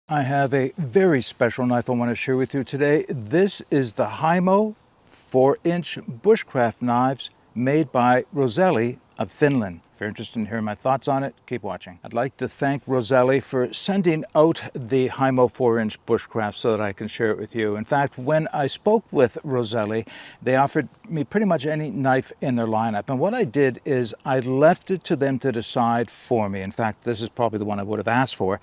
I have a very special knife I want to share with you today. This is the Heimo 4-inch Bushcraft knives made by Roselli of Finland. If you're interested in hearing my thoughts on it, keep watching. I'd like to thank Roselli for sending out the Heimo 4-inch Bushcraft so that I can share it with you. In fact, when I spoke with Roselli, they offered me pretty much any knife in their lineup. And what I did is I left it to them to decide for me. In fact, this is probably the one I would have asked for.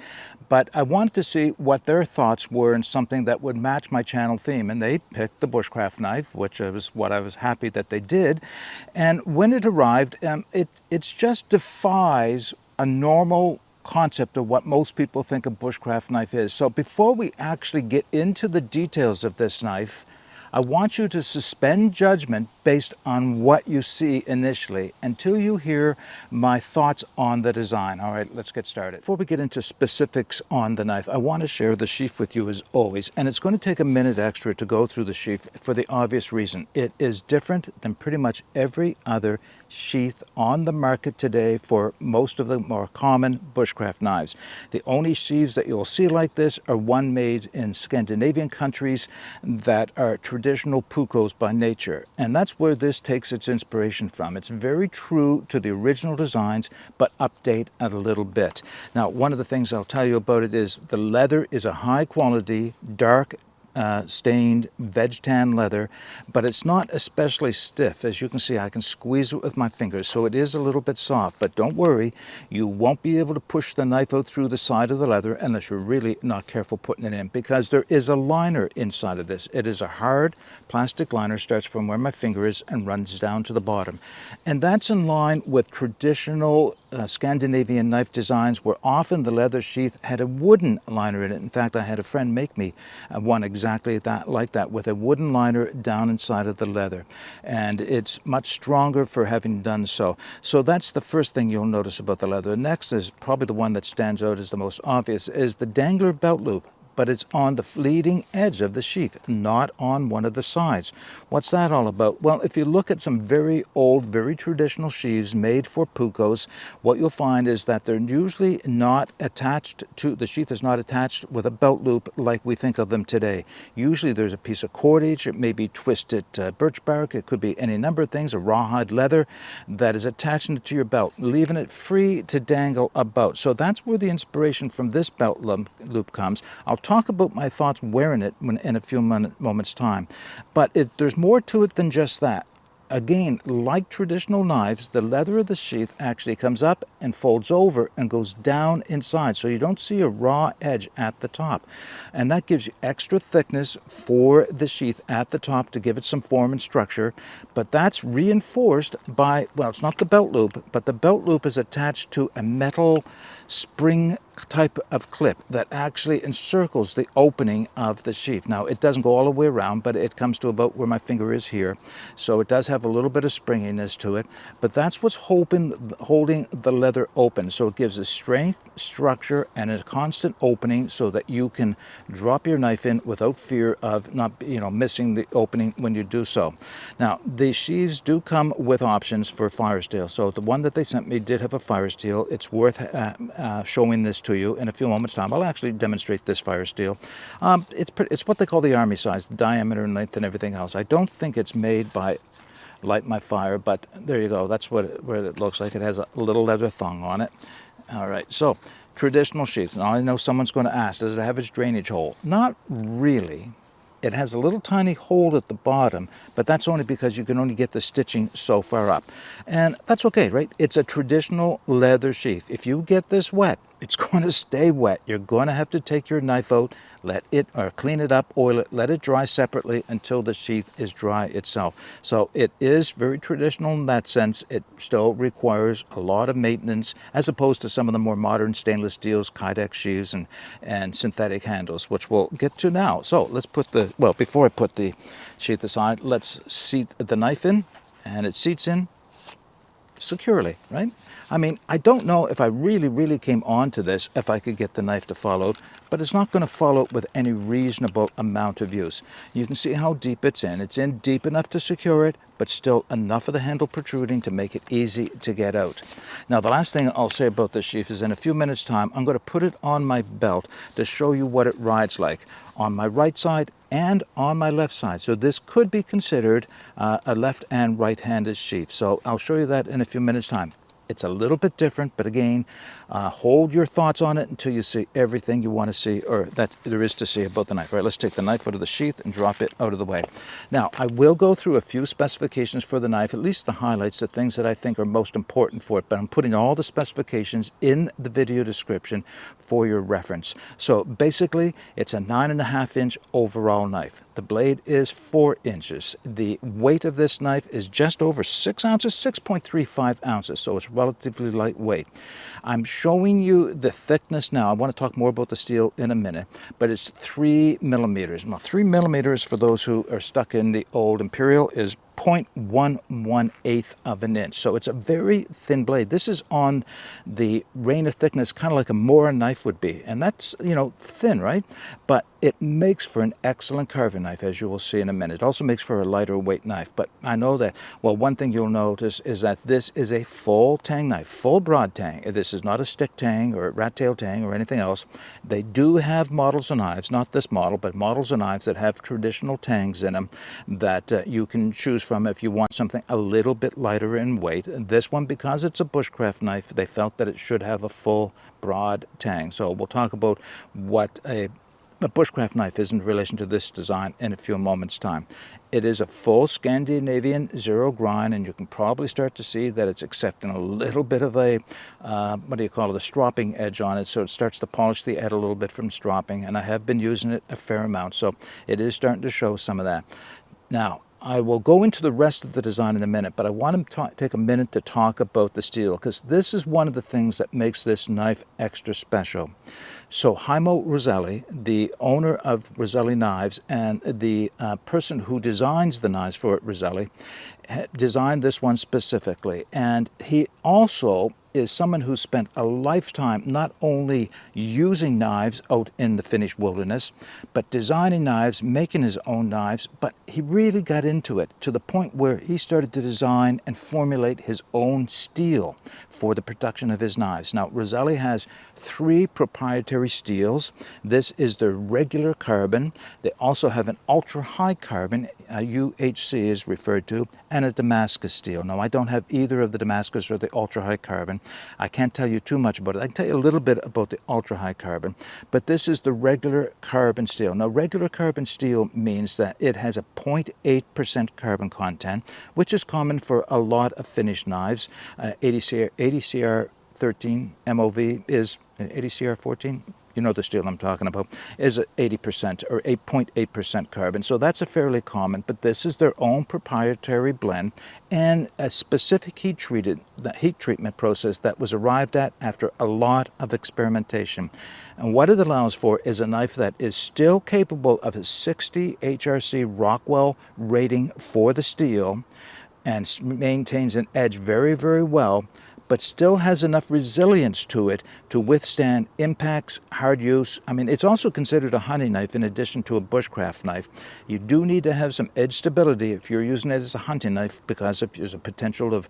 But I wanted to see what their thoughts were in something that would match my channel theme. And they picked the Bushcraft knife, which was what I was happy that they did. And when it arrived, it just defies a normal concept of what most people think a Bushcraft knife is. So before we actually get into the details of this knife, I want you to suspend judgment based on what you see initially until you hear my thoughts on the design. All right, let's get started. Before we get into specifics on the knife, I want to share the sheath with you as always, and it's going to take a minute extra to go through the sheath for the obvious reason. It is different than pretty much every other sheath on the market today for most of the more common Bushcraft knives. The only sheaths that you'll see like this are one made in Scandinavian countries that are traditional puukos by nature, and that's where this takes its inspiration from. It's very true to the original designs, but update it a little bit. Now, one of the things I'll tell you about it is the leather is a high quality, dark stained veg tan leather, but it's not especially stiff. As you can see, I can squeeze it with my fingers, so it is a little bit soft, but don't worry, you won't be able to push the knife out through the side of the leather unless you're really not careful putting it in, because there is a liner inside of this. It is a hard plastic liner, starts from where my finger is and runs down to the bottom. And that's in line with traditional Scandinavian knife designs, where often the leather sheath had a wooden liner in it. In fact, I had a friend make me one exactly like that, with a wooden liner down inside of the leather. And it's much stronger for having done so. So that's the first thing you'll notice about the leather. Next is probably the one that stands out as the most obvious, is the dangler belt loop. But it's on the leading edge of the sheath, not on one of the sides. What's that all about? Well, if you look at some very old, very traditional sheaths made for puukos, what you'll find is that they're usually not attached to, the sheath is not attached with a belt loop like we think of them today. Usually there's a piece of cordage, it may be twisted birch bark, it could be any number of things, a rawhide leather that is attaching it to your belt, leaving it free to dangle about. So that's where the inspiration from this belt loop comes. I'll talk about my thoughts wearing it in a few moments' time. But there's more to it than just that. Again, like traditional knives, the leather of the sheath actually comes up and folds over and goes down inside, so you don't see a raw edge at the top. And that gives you extra thickness for the sheath at the top to give it some form and structure. But that's reinforced by, well, it's not the belt loop, but the belt loop is attached to a metal spring type of clip that actually encircles the opening of the sheath. Now, it doesn't go all the way around, but it comes to about where my finger is here. So it does have a little bit of springiness to it, but that's what's holding the leather open. So it gives a strength, structure, and a constant opening so that you can drop your knife in without fear of not, missing the opening when you do so. Now, the sheaths do come with options for fire steel. So the one that they sent me did have a fire steel. It's worth showing this to you in a few moments' time. I'll actually demonstrate this fire steel. It's what they call the army size, the diameter and length and everything else. I don't think it's made by Light My Fire, but there you go. That's what it looks like. It has a little leather thong on it. All right, so traditional sheath. Now I know someone's going to ask, does it have its drainage hole? Not really. It has a little tiny hole at the bottom, but that's only because you can only get the stitching so far up. And that's okay, right? It's a traditional leather sheath. If you get this wet, it's going to stay wet. You're going to have to take your knife out, clean it up, oil it, let it dry separately until the sheath is dry itself. So it is very traditional in that sense. It still requires a lot of maintenance as opposed to some of the more modern stainless steels, Kydex sheaths, and synthetic handles, which we'll get to now. So let's before I put the sheath aside, let's seat the knife in, and it seats in securely, right? I mean, I don't know if I really came on to this if I could get the knife to follow, but it's not going to follow with any reasonable amount of use. You can see how deep it's in. It's in deep enough to secure it, but still enough of the handle protruding to make it easy to get out. Now, the last thing I'll say about this sheath is in a few minutes' time, I'm going to put it on my belt to show you what it rides like on my right side and on my left side. So this could be considered a left and right-handed sheath. So I'll show you that in a few minutes' time. It's a little bit different, but again, hold your thoughts on it until you see everything you want to see, or that there is to see about the knife. All right, let's take the knife out of the sheath and drop it out of the way. Now, I will go through a few specifications for the knife, at least the highlights, the things that I think are most important for it, but I'm putting all the specifications in the video description for your reference. So basically, it's a 9.5-inch overall knife. The blade is 4 inches. The weight of this knife is just over 6 ounces, 6.35 ounces, so it's relatively lightweight. I'm showing you the thickness now. I want to talk more about the steel in a minute, but it's 3 millimeters. Now, 3 millimeters, for those who are stuck in the old imperial, is 0.118 of an inch. So it's a very thin blade. This is on the range of thickness, kind of like a Mora knife would be. And that's, you know, thin, right? But it makes for an excellent carving knife, as you will see in a minute. It also makes for a lighter weight knife. But I know that, well, one thing you'll notice is that this is a full tang knife, full broad tang. This is not a stick tang or a rat tail tang or anything else. They do have models of knives, not this model, but models of knives that have traditional tangs in them that you can choose from if you want something a little bit lighter in weight. This one, because it's a bushcraft knife, they felt that it should have a full broad tang. So we'll talk about what a bushcraft knife is in relation to this design in a few moments' time. It is a full Scandinavian zero grind, and you can probably start to see that it's accepting a little bit of a, what do you call it, a stropping edge on it, so it starts to polish the edge a little bit from stropping, and I have been using it a fair amount, so it is starting to show some of that. Now, I will go into the rest of the design in a minute, but I want to take a minute to talk about the steel, because this is one of the things that makes this knife extra special. So Heimo Roselli, the owner of Roselli Knives and the person who designs the knives for Roselli, designed this one specifically. And he also is someone who spent a lifetime not only using knives out in the Finnish wilderness, but designing knives, making his own knives, but he really got into it to the point where he started to design and formulate his own steel for the production of his knives. Now, Roselli has 3 proprietary steels. This is the regular carbon. They also have an ultra-high carbon, UHC is referred to, and a Damascus steel. Now, I don't have either of the Damascus or the ultra-high carbon. I can't tell you too much about it. I can tell you a little bit about the ultra-high carbon, but this is the regular carbon steel. Now, regular carbon steel means that it has a 0.8% carbon content, which is common for a lot of finished knives. 80CR 13 MOV is 80CR 14. You know the steel I'm talking about, is 80% or 8.8% carbon. So that's a fairly common, but this is their own proprietary blend and a specific heat treatment process that was arrived at after a lot of experimentation. And what it allows for is a knife that is still capable of a 60 HRC Rockwell rating for the steel and maintains an edge very, very well, but still has enough resilience to it to withstand impacts, hard use. I mean, it's also considered a hunting knife in addition to a bushcraft knife. You do need to have some edge stability if you're using it as a hunting knife, because if there's a potential of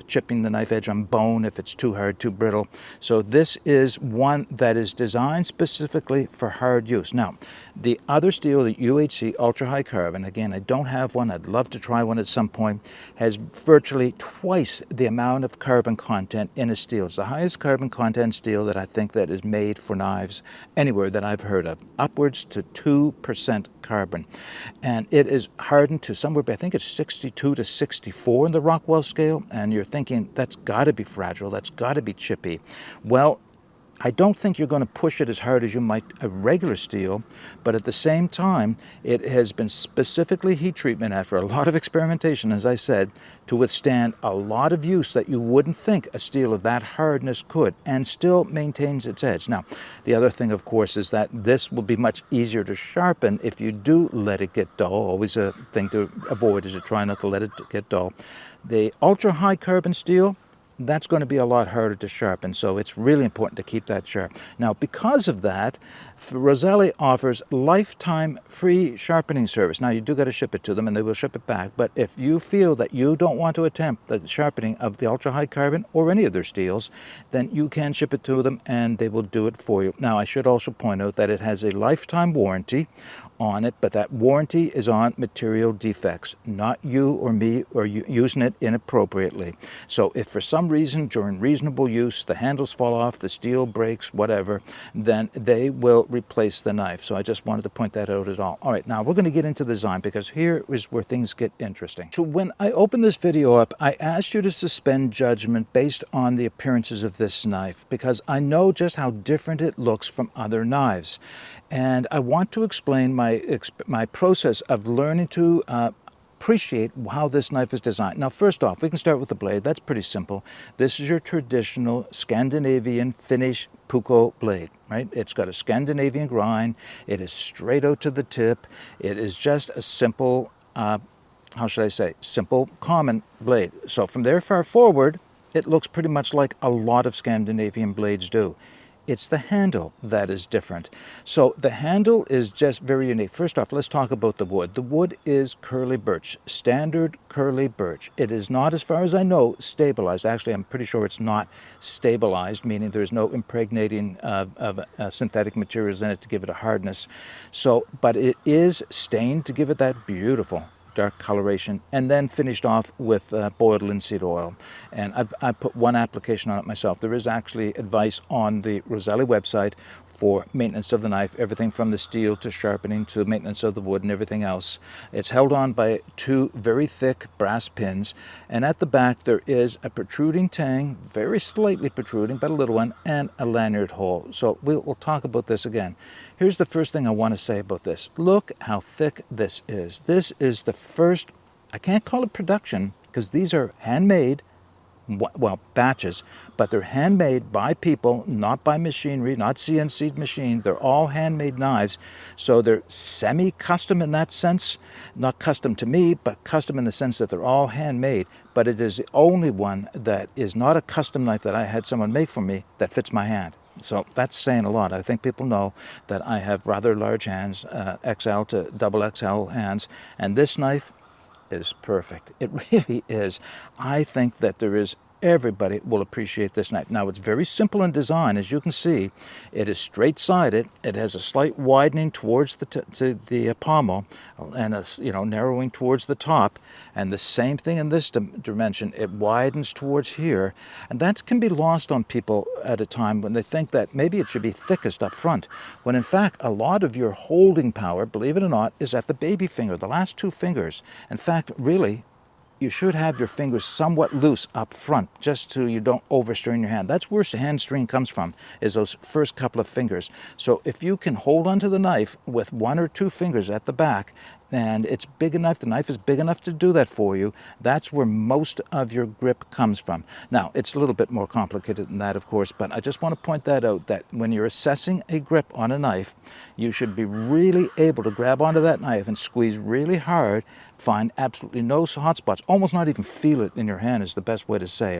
chipping the knife edge on bone if it's too hard, too brittle. So this is one that is designed specifically for hard use. Now, the other steel, the UHC Ultra High Carbon, again, I don't have one. I'd love to try one at some point, has virtually twice the amount of carbon content in a steel. It's the highest carbon content steel that I think that is made for knives anywhere that I've heard of, upwards to 2% carbon. And it is hardened to somewhere, I think it's 62 to 64 in the Rockwell scale, and you're thinking, that's got to be fragile, that's got to be chippy. Well, I don't think you're going to push it as hard as you might a regular steel, but at the same time, it has been specifically heat treatment after a lot of experimentation, as I said, to withstand a lot of use that you wouldn't think a steel of that hardness could, and still maintains its edge. Now, the other thing, of course, is that this will be much easier to sharpen if you do let it get dull. Always a thing to avoid is to try not to let it get dull. The ultra high carbon steel, that's going to be a lot harder to sharpen, so it's really important to keep that sharp. Now, because of that, Roselli offers lifetime free sharpening service. Now, you do got to ship it to them, and they will ship it back, but if you feel that you don't want to attempt the sharpening of the ultra-high carbon or any of their steels, then you can ship it to them, and they will do it for you. Now, I should also point out that it has a lifetime warranty on it, but that warranty is on material defects, not you or me or you using it inappropriately. So if for some reason during reasonable use the handles fall off, the steel breaks, whatever, then they will replace the knife. So I just wanted to point that out as all. All right, now we're going to get into the design, because here is where things get interesting. So when I opened this video up, I asked you to suspend judgment based on the appearances of this knife, because I know just how different it looks from other knives. And I want to explain my process of learning to appreciate how this knife is designed. Now, first off, we can start with the blade. That's pretty simple. This is your traditional Scandinavian Finnish Puukko blade, right? It's got a Scandinavian grind. It is straight out to the tip. It is just a simple, how should I say, simple, common blade. So from there far forward, it looks pretty much like a lot of Scandinavian blades do. It's the handle that is different. So the handle is just very unique. First off, let's talk about the wood. The wood is curly birch, standard curly birch. It is not, as far as I know, stabilized. Actually, I'm pretty sure it's not stabilized, meaning there's no impregnating of synthetic materials in it to give it a hardness. So, but it is stained to give it that beautiful dark coloration, and then finished off with boiled linseed oil. And I put one application on it myself. There is actually advice on the Roselli website for maintenance of the knife, everything from the steel to sharpening to maintenance of the wood and everything else. It's held on by two very thick brass pins, and at the back there is a protruding tang, very slightly protruding, but a little one, and a lanyard hole. So we'll talk about this again. Here's the first thing I want to say about this. Look how thick this is. This is the first, I can't call it production, because these are handmade, well, batches, but they're handmade by people, not by machinery, not CNC machine. They're all handmade knives, so they're semi-custom in that sense. Not custom to me, but custom in the sense that they're all handmade. But it is the only one that is not a custom knife that I had someone make for me that fits my hand. So that's saying a lot. I think people know that I have rather large hands, XL to double XL hands, and this knife is perfect. It really is. I think that everybody will appreciate this knife. Now, it's very simple in design. As you can see, it is straight-sided. It has a slight widening towards the pommel, and a narrowing towards the top. And the same thing in this dimension. It widens towards here, and that can be lost on people at a time when they think that maybe it should be thickest up front, when in fact a lot of your holding power, believe it or not, is at the baby finger, the last two fingers. In fact, really, you should have your fingers somewhat loose up front, just so you don't overstrain your hand. That's where hand strain comes from, is those first couple of fingers. So if you can hold onto the knife with one or two fingers at the back, and it's big enough, the knife is big enough to do that for you, that's where most of your grip comes from. Now, it's a little bit more complicated than that, of course, but I just want to point that out, that when you're assessing a grip on a knife, you should be really able to grab onto that knife and squeeze really hard, find absolutely no hot spots, almost not even feel it in your hand is the best way to say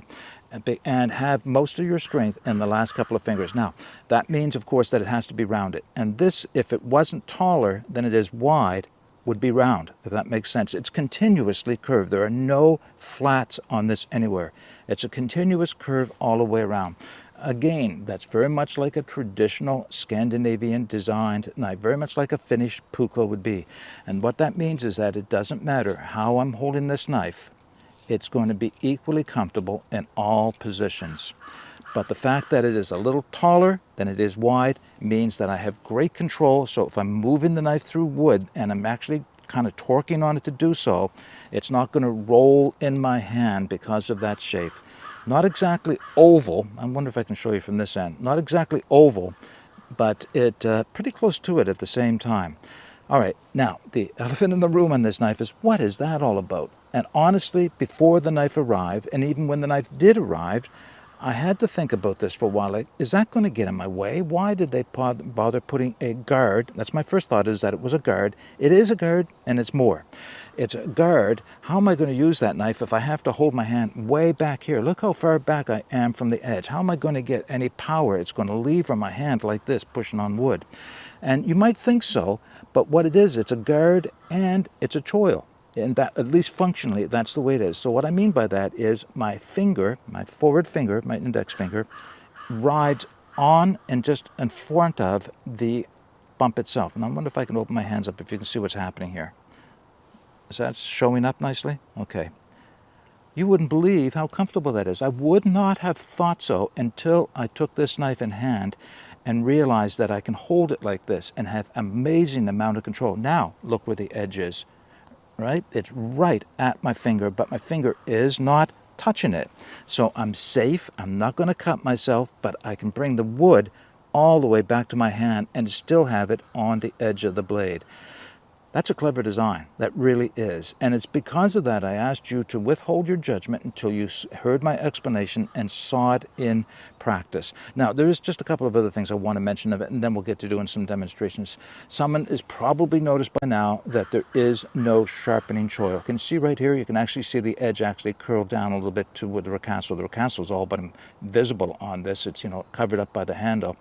it, and have most of your strength in the last couple of fingers. Now, that means, of course, that it has to be rounded. And this, if it wasn't taller than it is wide, would be round, if that makes sense. It's continuously curved. There are no flats on this anywhere. It's a continuous curve all the way around. Again, that's very much like a traditional Scandinavian designed knife, very much like a Finnish Puukko would be. And what that means is that it doesn't matter how I'm holding this knife, it's going to be equally comfortable in all positions. But the fact that it is a little taller than it is wide means that I have great control. So if I'm moving the knife through wood and I'm actually kind of torquing on it to do so, it's not going to roll in my hand because of that shape. Not exactly oval. I wonder if I can show you from this end. Not exactly oval, but it pretty close to it at the same time. All right, now the elephant in the room on this knife is, what is that all about? And honestly, before the knife arrived, and even when the knife did arrive, I had to think about this for a while. Like, is that going to get in my way? Why did they bother putting a guard? That's my first thought, is that it was a guard. It is a guard, and it's more. It's a guard. How am I going to use that knife if I have to hold my hand way back here? Look how far back I am from the edge. How am I going to get any power it's going to leave from my hand like this, pushing on wood? And you might think so, but what it is, it's a guard and it's a choil. And that, at least functionally, that's the way it is. So what I mean by that is my finger, my forward finger, my index finger, rides on and just in front of the bump itself. And I wonder if I can open my hands up if you can see what's happening here. Is that showing up nicely? Okay. You wouldn't believe how comfortable that is. I would not have thought so until I took this knife in hand and realized that I can hold it like this and have amazing amount of control. Now, look where the edge is, right? It's right at my finger, but my finger is not touching it. So I'm safe. I'm not going to cut myself, but I can bring the wood all the way back to my hand and still have it on the edge of the blade. That's a clever design. That really is. And it's because of that I asked you to withhold your judgment until you heard my explanation and saw it in practice. Now, there is just a couple of other things I want to mention of it, and then we'll get to doing some demonstrations. Someone has probably noticed by now that there is no sharpening choil. Can you see right here? You can actually see the edge actually curl down a little bit to the ricasso. The ricasso is all but invisible on this. It's, covered up by the handle.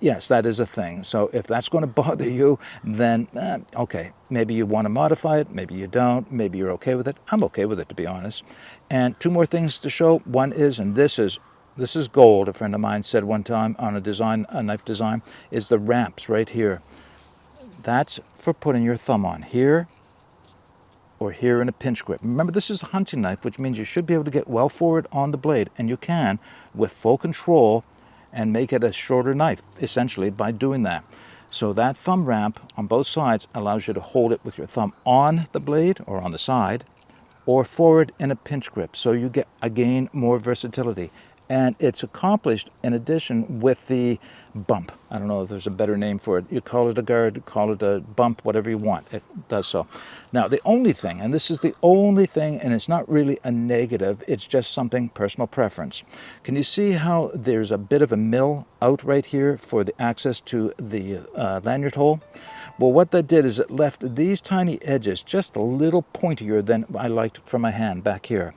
Yes, that is a thing. So if that's going to bother you, then okay, maybe you want to modify it, maybe you don't, maybe you're okay with it. I'm okay with it, to be honest. And two more things to show. One is, and this is gold, a friend of mine said one time on a knife design, is the ramps right here. That's for putting your thumb on here or here in a pinch grip. Remember, this is a hunting knife, which means you should be able to get well forward on the blade, and you can with full control and make it a shorter knife, essentially, by doing that. So that thumb ramp on both sides allows you to hold it with your thumb on the blade or on the side or forward in a pinch grip. So you get, again, more versatility. And it's accomplished in addition with the bump. I don't know if there's a better name for it. You call it a guard, call it a bump, whatever you want. It does so. Now, the only thing, and this is the only thing, and it's not really a negative, it's just something personal preference. Can you see how there's a bit of a mill out right here for the access to the lanyard hole? Well, what that did is it left these tiny edges just a little pointier than I liked for my hand back here.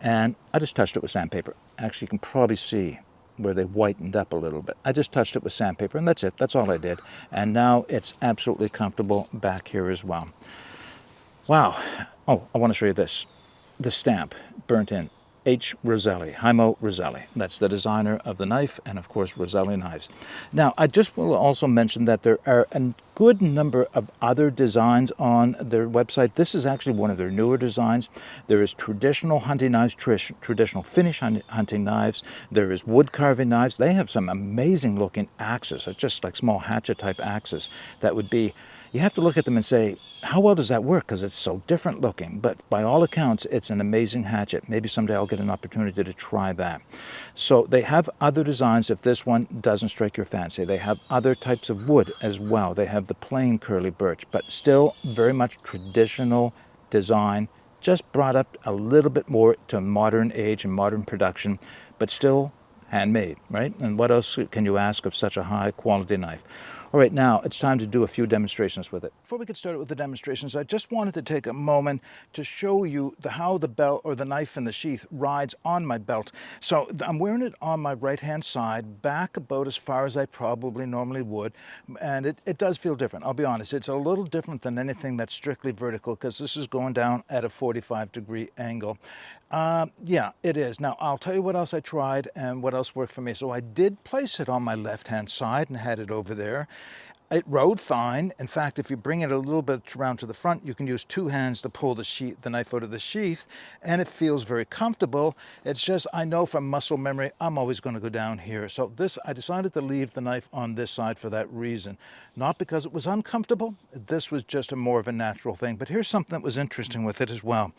And I just touched it with sandpaper. Actually, you can probably see where they whitened up a little bit. I just touched it with sandpaper, and that's it. That's all I did. And now it's absolutely comfortable back here as well. Wow. Oh, I want to show you this. The stamp burnt in. H. Roselli, Heimo Roselli. That's the designer of the knife and, of course, Roselli knives. Now, I just will also mention that there are a good number of other designs on their website. This is actually one of their newer designs. There is traditional hunting knives, traditional Finnish hunting knives. There is wood carving knives. They have some amazing looking axes, just like small hatchet type axes that would be, you have to look at them and say, how well does that work? Because it's so different looking. But by all accounts, it's an amazing hatchet. Maybe someday I'll get an opportunity to try that. So they have other designs if this one doesn't strike your fancy. They have other types of wood as well. They have the plain curly birch, but still very much traditional design, just brought up a little bit more to modern age and modern production, but still handmade, right? And what else can you ask of such a high quality knife? All right, now it's time to do a few demonstrations with it. Before we get started with the demonstrations, I just wanted to take a moment to show you how the belt or the knife in the sheath rides on my belt. So I'm wearing it on my right-hand side, back about as far as I probably normally would, and it does feel different. I'll be honest, it's a little different than anything that's strictly vertical because this is going down at a 45-degree angle. Yeah, it is. Now, I'll tell you what else I tried and what else worked for me. So I did place it on my left-hand side and had it over there. It rode fine. In fact, if you bring it a little bit around to the front, you can use two hands to pull the knife out of the sheath, and it feels very comfortable. It's just, I know from muscle memory, I'm always going to go down here. So I decided to leave the knife on this side for that reason. Not because it was uncomfortable. This was just more of a natural thing. But here's something that was interesting with it as well,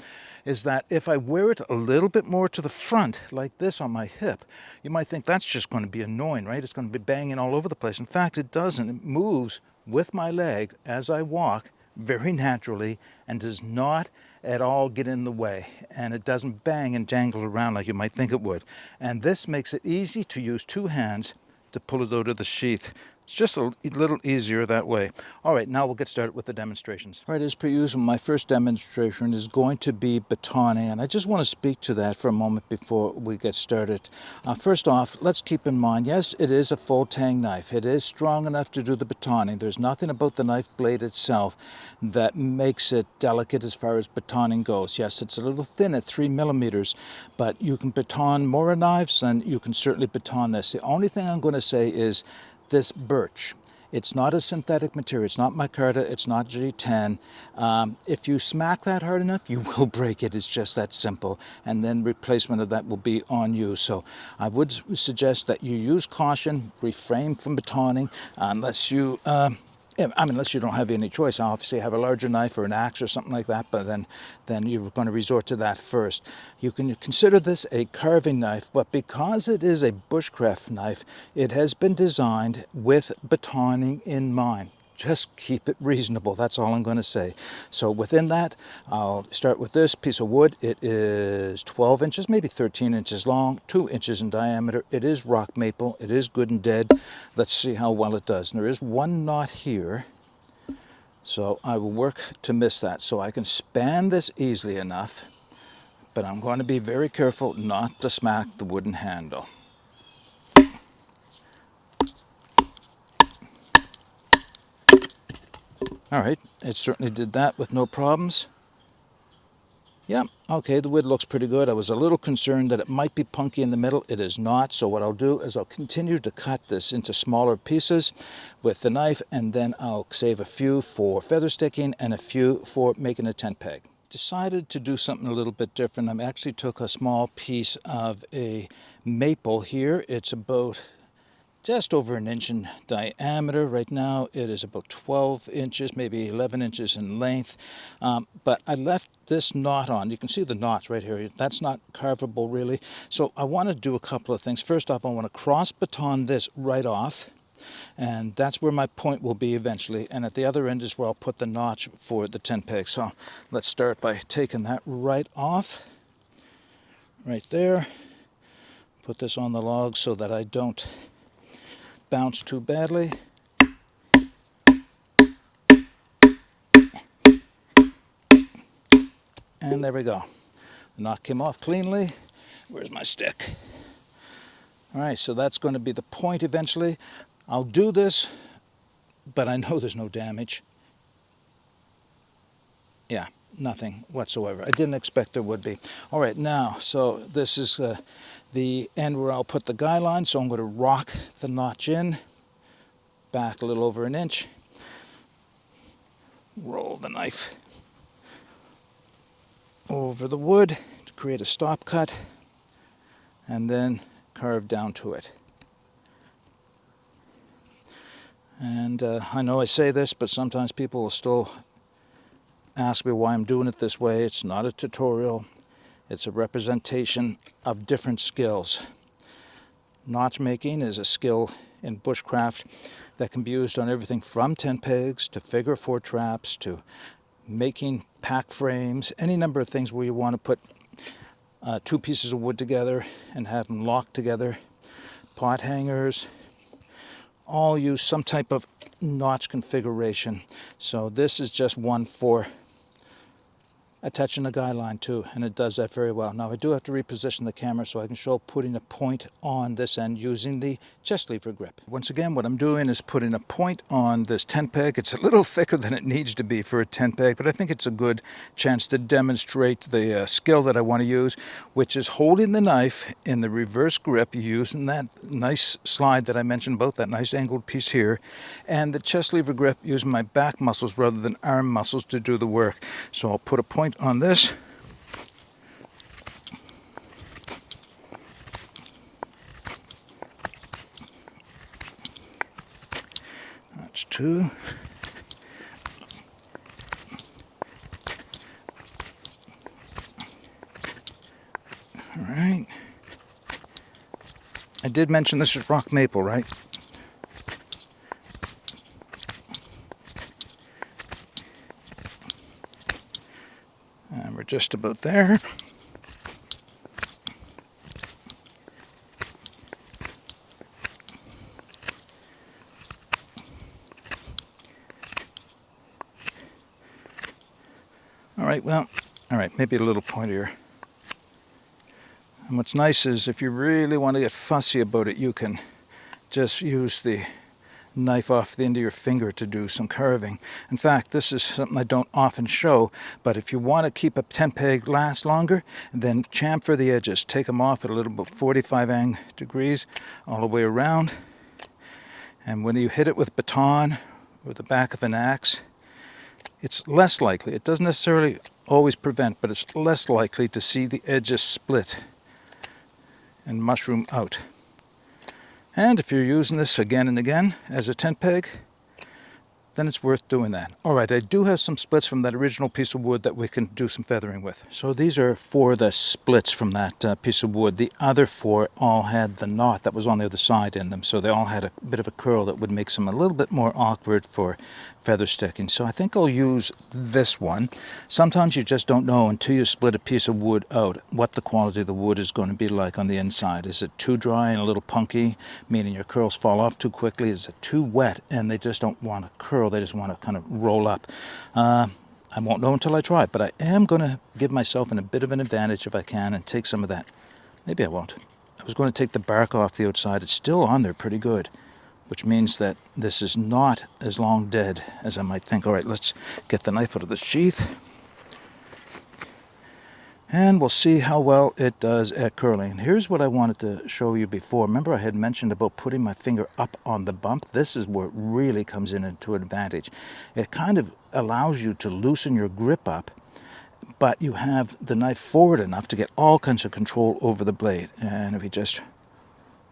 is that if I wear it a little bit more to the front, like this on my hip, you might think that's just going to be annoying, right? It's going to be banging all over the place. In fact, it doesn't. It moves with my leg as I walk very naturally and does not at all get in the way, and it doesn't bang and jangle around like you might think it would. And this makes it easy to use two hands to pull it out of the sheath. It's just a little easier that way. All right, now we'll get started with the demonstrations. All right, as per usual, my first demonstration is going to be batoning, and I just want to speak to that for a moment before we get started. First off, let's keep in mind, yes, it is a full tang knife. It is strong enough to do the batoning. There's nothing about the knife blade itself that makes it delicate as far as batoning goes. Yes, it's a little thin at 3 millimeters, but you can baton more knives than you can certainly baton this. The only thing I'm going to say is this birch. It's not a synthetic material. It's not micarta. It's not G10. If you smack that hard enough, you will break it. It's just that simple. And then replacement of that will be on you. So I would suggest that you use caution, refrain from batoning, unless you unless you don't have any choice. Obviously, have a larger knife or an axe or something like that, but then you're going to resort to that first. You can consider this a carving knife, but because it is a bushcraft knife, it has been designed with batoning in mind. Just keep it reasonable. That's all I'm going to say. So within that, I'll start with this piece of wood. It is 12 inches, maybe 13 inches long, 2 inches in diameter. It is rock maple. It is good and dead. Let's see how well it does. And there is one knot here, so I will work to miss that. So I can span this easily enough, but I'm going to be very careful not to smack the wooden handle. All right, it certainly did that with no problems. Yeah, okay, the wood looks pretty good. I was a little concerned that it might be punky in the middle. It is not, so what I'll do is I'll continue to cut this into smaller pieces with the knife, and then I'll save a few for feather sticking and a few for making a tent peg. Decided to do something a little bit different. I actually took a small piece of a maple here. It's about just over an inch in diameter. Right now it is about 12 inches, maybe 11 inches in length. But I left this knot on. You can see the knots right here. That's not carvable really. So I want to do a couple of things. First off, I want to cross baton this right off. And that's where my point will be eventually. And at the other end is where I'll put the notch for the tent peg. So let's start by taking that right off. Right there. Put this on the log so that I don't bounce too badly. And there we go. The knot came off cleanly. Where's my stick? All right, so that's going to be the point eventually. I'll do this, but I know there's no damage. Yeah, nothing whatsoever. I didn't expect there would be. All right, now, so this is the end where I'll put the guy line, so I'm going to rock the notch in, back a little over an inch, roll the knife over the wood to create a stop cut, and then carve down to it. And I know I say this, but sometimes people will still ask me why I'm doing it this way. It's not a tutorial. It's a representation of different skills. Notch making is a skill in bushcraft that can be used on everything from tent pegs to figure four traps to making pack frames, any number of things where you want to put two pieces of wood together and have them locked together. Pot hangers, all use some type of notch configuration. So this is just one for attaching a guy line too, and it does that very well. Now I do have to reposition the camera so I can show putting a point on this end using the chest lever grip. Once again, what I'm doing is putting a point on this tent peg. It's a little thicker than it needs to be for a tent peg, but I think it's a good chance to demonstrate the skill that I want to use, which is holding the knife in the reverse grip using that nice slide that I mentioned about, that nice angled piece here, and the chest lever grip using my back muscles rather than arm muscles to do the work. So I'll put a point on this. That's two. All right. I did mention this is rock maple, right? And we're just about there. All right, maybe a little pointier. And what's nice is if you really want to get fussy about it, you can just use the knife off the end of your finger to do some carving. In fact, this is something I don't often show, but if you want to keep a tent peg last longer, then chamfer the edges. Take them off at a little bit 45 degrees all the way around. And when you hit it with baton or the back of an axe, it's less likely, it doesn't necessarily always prevent, but it's less likely to see the edges split and mushroom out. And if you're using this again and again as a tent peg, then it's worth doing that. All right, I do have some splits from that original piece of wood that we can do some feathering with. So these are 4 of the splits from that piece of wood. The other 4 all had the knot that was on the other side in them, so they all had a bit of a curl that would make them a little bit more awkward for feather sticking. So I think I'll use this one. Sometimes you just don't know until you split a piece of wood out what the quality of the wood is going to be like on the inside. Is it too dry and a little punky, meaning your curls fall off too quickly? Is it too wet and they just don't want to curl, they just want to kind of roll up? I won't know until I try it, but I am going to give myself a bit of an advantage if I can and take some of that. Maybe I won't. I was going to take the bark off the outside. It's still on there pretty good, which means that this is not as long dead as I might think. All right, let's get the knife out of the sheath. And we'll see how well it does at curling. Here's what I wanted to show you before. Remember I had mentioned about putting my finger up on the bump? This is where it really comes into advantage. It kind of allows you to loosen your grip up, but you have the knife forward enough to get all kinds of control over the blade. And if you just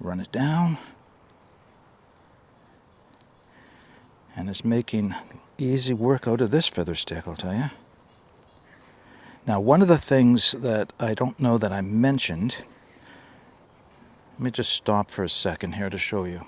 run it down, and it's making easy work out of this feather stick, I'll tell you. Now, one of the things that I don't know that I mentioned, let me just stop for a second here to show you.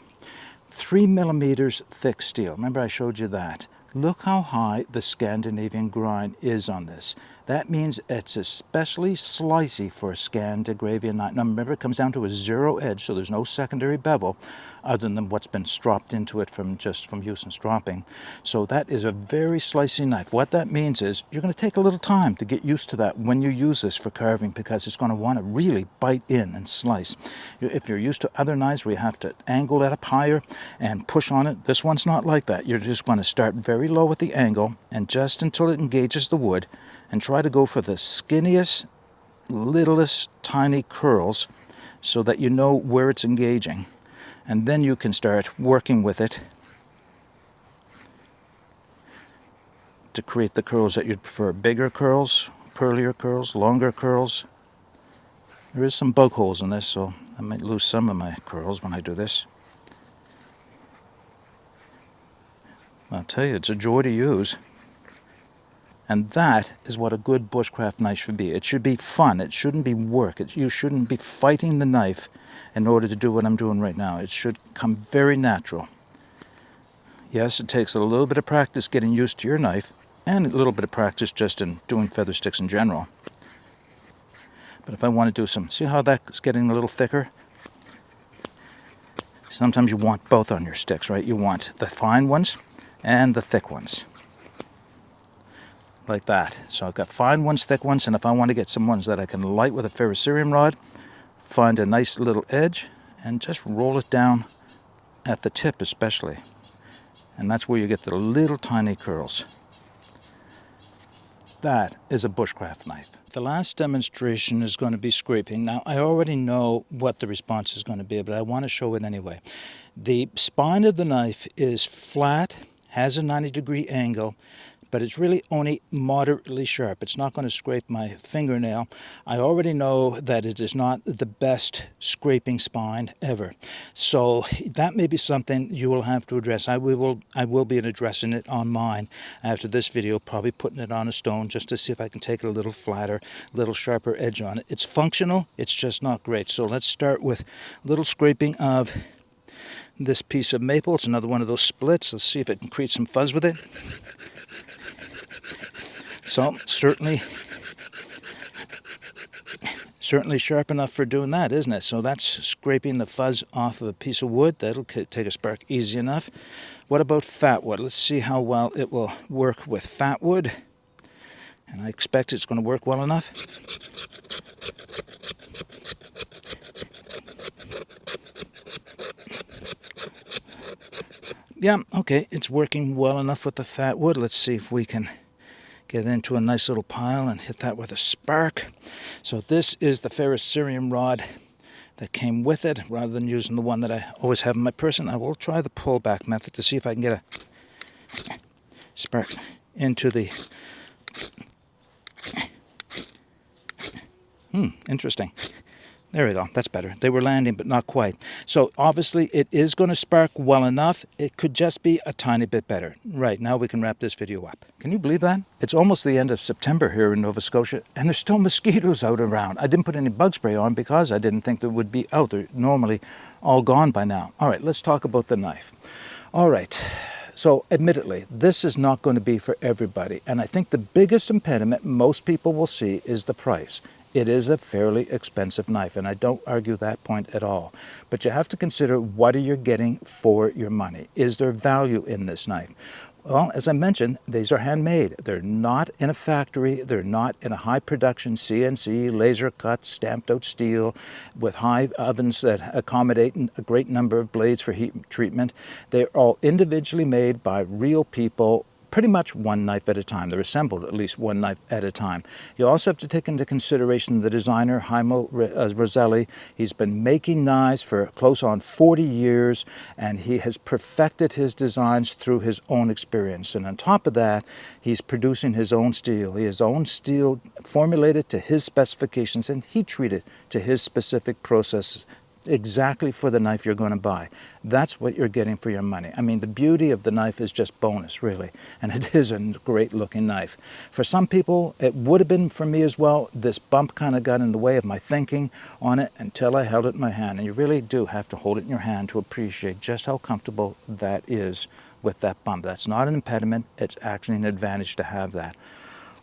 3 millimeters thick steel. Remember I showed you that. Look how high the Scandinavian grind is on this. That means it's especially slicey for a Scandinavian knife. Now remember, it comes down to a 0 edge, so there's no secondary bevel other than what's been stropped into it from use and stropping. So that is a very slicey knife. What that means is you're going to take a little time to get used to that when you use this for carving, because it's going to want to really bite in and slice. If you're used to other knives where you have to angle it up higher and push on it, this one's not like that. You're just going to start very low at the angle and just until it engages the wood, and try to go for the skinniest, littlest, tiny curls so that you know where it's engaging. And then you can start working with it to create the curls that you'd prefer. Bigger curls, curlier curls, longer curls. There is some bug holes in this, so I might lose some of my curls when I do this. I'll tell you, it's a joy to use. And that is what a good bushcraft knife should be. It should be fun. It shouldn't be work. You shouldn't be fighting the knife in order to do what I'm doing right now. It should come very natural. Yes, it takes a little bit of practice getting used to your knife, and a little bit of practice just in doing feather sticks in general. But if I want to do some, see how that's getting a little thicker? Sometimes you want both on your sticks, right? You want the fine ones and the thick ones. like that. So I've got fine ones, thick ones, and if I want to get some ones that I can light with a ferrocerium rod, find a nice little edge and just roll it down at the tip especially. And that's where you get the little tiny curls. That is a bushcraft knife. The last demonstration is going to be scraping. Now, I already know what the response is going to be, but I want to show it anyway. The spine of the knife is flat, has a 90-degree angle, but it's really only moderately sharp. It's not going to scrape my fingernail. I already know that it is not the best scraping spine ever. So that may be something you will have to address. I will be addressing it on mine after this video, probably putting it on a stone just to see if I can take it a little flatter, a little sharper edge on it. It's functional, it's just not great. So let's start with a little scraping of this piece of maple. It's another one of those splits. Let's see if it can create some fuzz with it. So certainly sharp enough for doing that, isn't it? So that's scraping the fuzz off of a piece of wood. That'll take a spark easy enough. What about fat wood? Let's see how well it will work with fat wood. And I expect it's going to work well enough. Yeah, okay, it's working well enough with the fat wood. Let's see if we can get into a nice little pile and hit that with a spark. So this is the ferrocerium rod that came with it. Rather than using the one that I always have in my person, I will try the pullback method to see if I can get a spark into the... Interesting. There we go, that's better. They were landing, but not quite. So obviously it is going to spark well enough. It could just be a tiny bit better. Right, now we can wrap this video up. Can you believe that? It's almost the end of September here in Nova Scotia, and there's still mosquitoes out around. I didn't put any bug spray on because I didn't think they would be out. They're normally all gone by now. All right, let's talk about the knife. All right. So admittedly, this is not going to be for everybody. And I think the biggest impediment most people will see is the price. It is a fairly expensive knife, and I don't argue that point at all. But you have to consider, what are you getting for your money? Is there value in this knife? Well, as I mentioned, these are handmade. They're not in a factory. They're not in a high production CNC, laser cut, stamped out steel with high ovens that accommodate a great number of blades for heat treatment. They're all individually made by real people, pretty much one knife at a time. They're assembled at least one knife at a time. You also have to take into consideration the designer, Heimo Roselli. He's been making knives for close on 40 years, and he has perfected his designs through his own experience. And on top of that, he's producing his own steel. He has his own steel formulated to his specifications and heat treated to his specific processes, exactly for the knife you're going to buy. That's what you're getting for your money. I mean, the beauty of the knife is just bonus, really. And it is a great looking knife. For some people, it would have been for me as well. This bump kind of got in the way of my thinking on it until I held it in my hand. And you really do have to hold it in your hand to appreciate just how comfortable that is with that bump. That's not an impediment. It's actually an advantage to have that.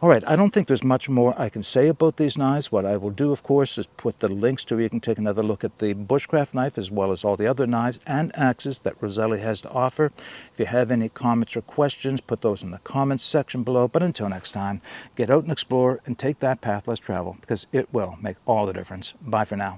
All right, I don't think there's much more I can say about these knives. What I will do, of course, is put the links to where you can take another look at the Bushcraft knife, as well as all the other knives and axes that Roselli has to offer. If you have any comments or questions, put those in the comments section below. But until next time, get out and explore and take that path less traveled, because it will make all the difference. Bye for now.